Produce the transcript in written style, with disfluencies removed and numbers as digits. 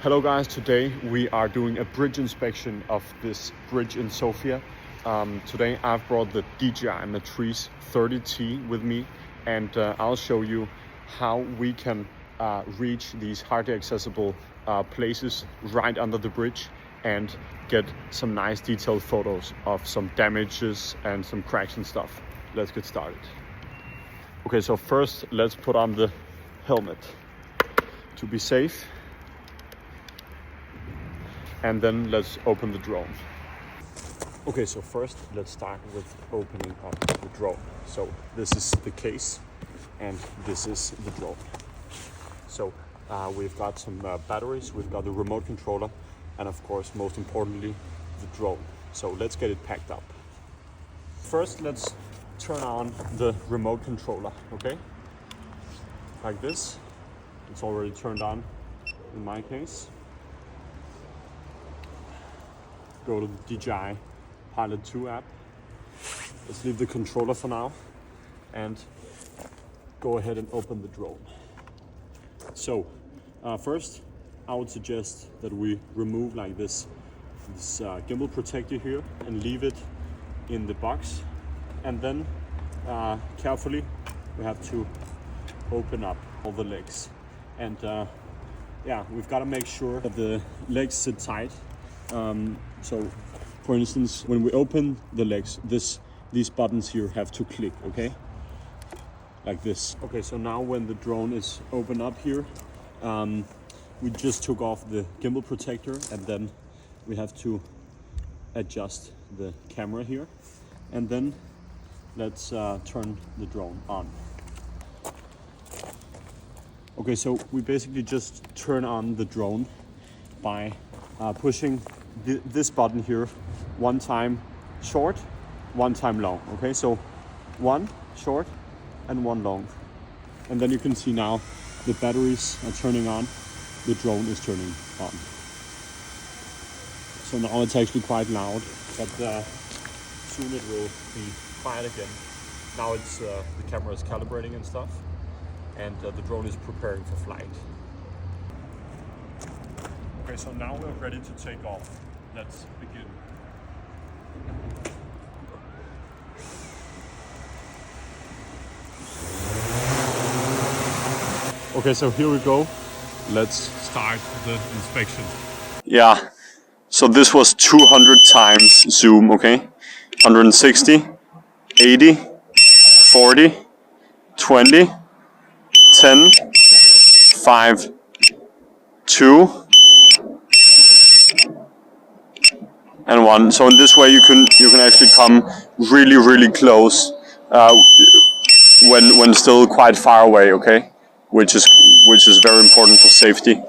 Hello guys, today we are doing a bridge inspection of this bridge in Sofia. Today I've brought the DJI Matrice 30T with me, and I'll show you how we can reach these hardly accessible places right under the bridge and get some nice detailed photos of some damages and some cracks and stuff. Let's get started. Okay, so first let's put on the helmet to be safe. And then let's open the drone. Okay, so first let's start with opening up the drone. So this is the case and this is the drone. So we've got some batteries, we've got the remote controller, and of course, most importantly, the drone. So let's get it packed up. First, let's turn on the remote controller, okay? Like this. It's already turned on in my case. Go to the DJI Pilot 2 app. Let's leave the controller for now and go ahead and open the drone. So first I would suggest that we remove like this gimbal protector here and leave it in the box, and then carefully we have to open up all the legs, and yeah, we've got to make sure that the legs sit tight. So for instance, when we open the legs, these buttons here have to click, okay? Like this. Okay, so now when the drone is open up here, we just took off the gimbal protector, and then we have to adjust the camera here. And then let's turn the drone on. Okay, so we basically just turn on the drone by pushing this button here one time short, one time long. Okay, so one short and one long, and then you can see now the batteries are turning on, the drone is turning on. So now it's actually quite loud, but soon it will be quiet again. Now it's the camera is calibrating and stuff, and the drone is preparing for flight. Okay, so now we're ready to take off. Let's begin. Okay, so here we go. Let's start the inspection. Yeah, so this was 200 times zoom, okay? 160, 80, 40, 20, 10, 5, 2, and 1. So in this way you can actually come really close when still quite far away, okay? Which is very important for safety.